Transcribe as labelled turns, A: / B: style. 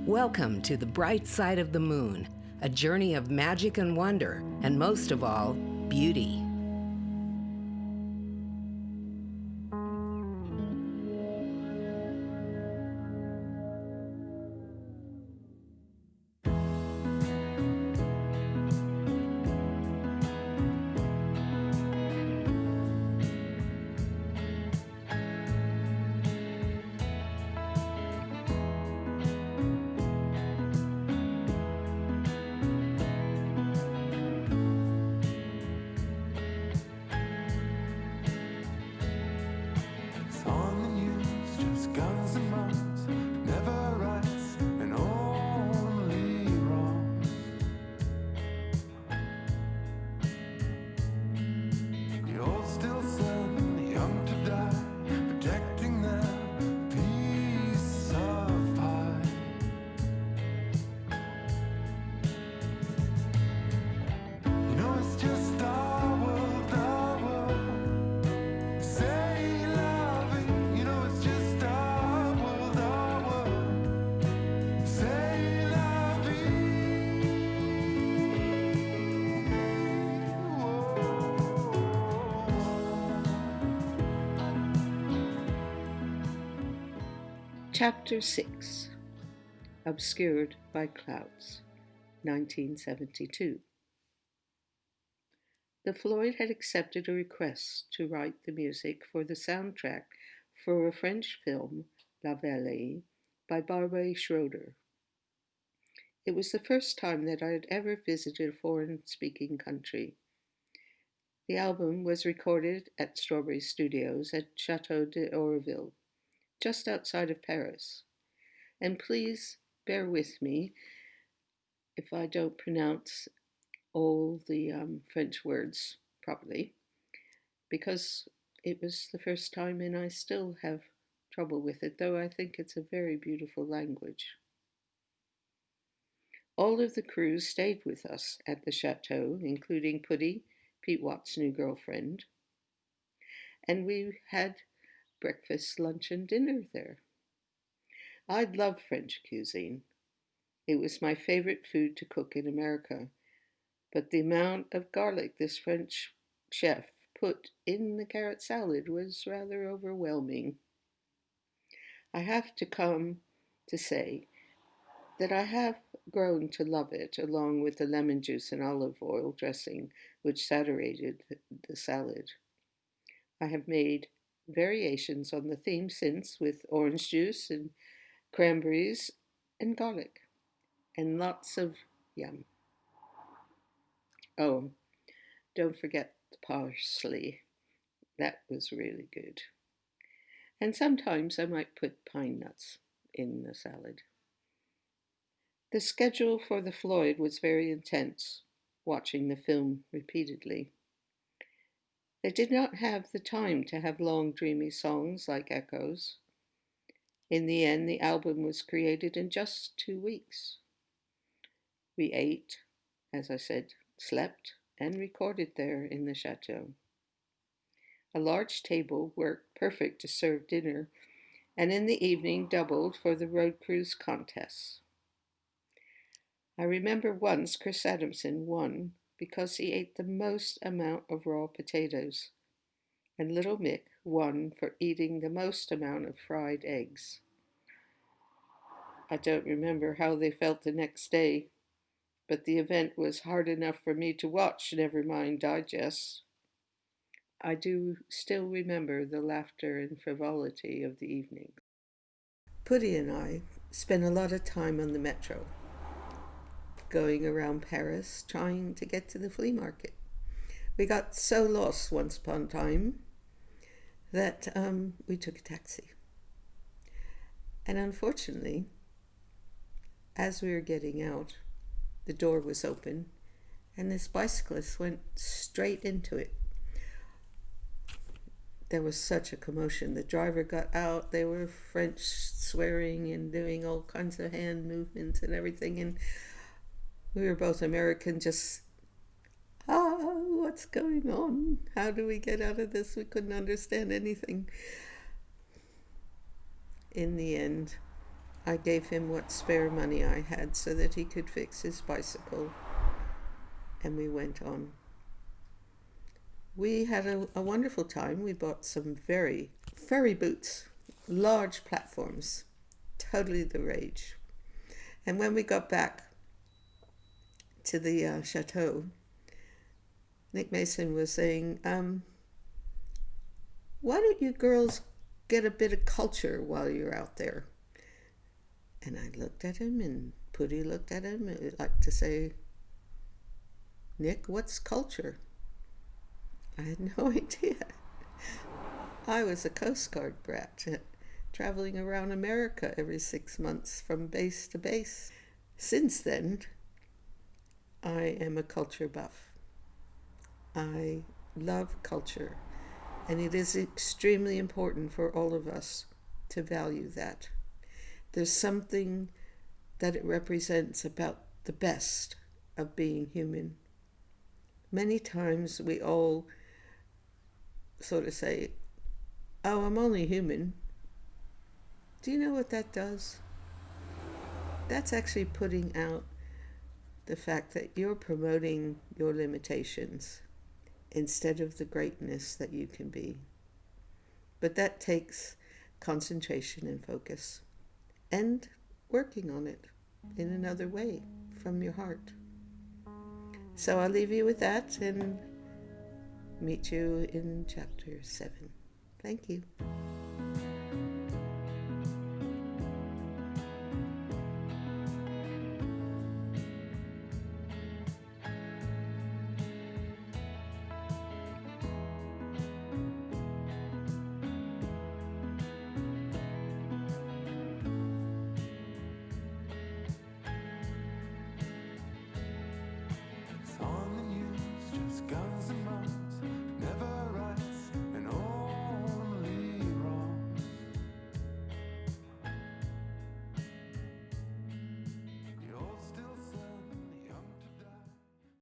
A: Welcome to the bright side of the moon, a journey of magic and wonder, and most of all, beauty.
B: Chapter 6, Obscured by Clouds, 1972. The Floyd had accepted a request to write the music for the soundtrack for a French film, La Vallée, by Barbet Schroeder. It was the first time that I had ever visited a foreign-speaking country. The album was recorded at Strawberry Studios at Château d'Orville, just outside of Paris. And please bear with me if I don't pronounce all the French words properly, because it was the first time and I still have trouble with it, though I think it's a very beautiful language. All of the crew stayed with us at the chateau, including Putty, Pete Watt's new girlfriend, and we had breakfast, lunch, and dinner there. I love French cuisine. It was my favorite food to cook in America, but the amount of garlic this French chef put in the carrot salad was rather overwhelming. I have to come to say that I have grown to love it, along with the lemon juice and olive oil dressing which saturated the salad. I have made variations on the theme since, with orange juice and cranberries and garlic, and lots of yum. Oh, don't forget the parsley. That was really good. And sometimes I might put pine nuts in the salad. The schedule for the Floyd was very intense, watching the film repeatedly. They did not have the time to have long, dreamy songs like Echoes. In the end, the album was created in just 2 weeks. We ate, as I said, slept, and recorded there in the chateau. A large table worked perfect to serve dinner, and in the evening doubled for the road cruise contests. I remember once Chris Adamson won because he ate the most amount of raw potatoes, and Little Mick won for eating the most amount of fried eggs. I don't remember how they felt the next day, but the event was hard enough for me to watch, never mind digest. I do still remember the laughter and frivolity of the evening. Putty and I spent a lot of time on the metro, going around Paris, trying to get to the flea market. We got so lost once upon a time that we took a taxi. And unfortunately, as we were getting out, the door was open, and this bicyclist went straight into it. There was such a commotion. The driver got out. They were French swearing and doing all kinds of hand movements and everything, and we were both American, just, what's going on? How do we get out of this? We couldn't understand anything. In the end, I gave him what spare money I had so that he could fix his bicycle, and we went on. We had a wonderful time. We bought some furry boots, large platforms, totally the rage. And when we got back to the chateau, Nick Mason was saying, why don't you girls get a bit of culture while you're out there? And I looked at him, and Putty looked at him, and I'd like to say, Nick, what's culture? I had no idea. I was a Coast Guard brat, traveling around America every 6 months from base to base. Since then, I am a culture buff. I love culture, and it is extremely important for all of us to value that. There's something that it represents about the best of being human. Many times we all sort of say, oh, I'm only human. Do you know what that does? That's actually putting out the fact that you're promoting your limitations instead of the greatness that you can be. But that takes concentration and focus and working on it in another way from your heart. So I'll leave you with that and meet you in chapter 7. Thank you.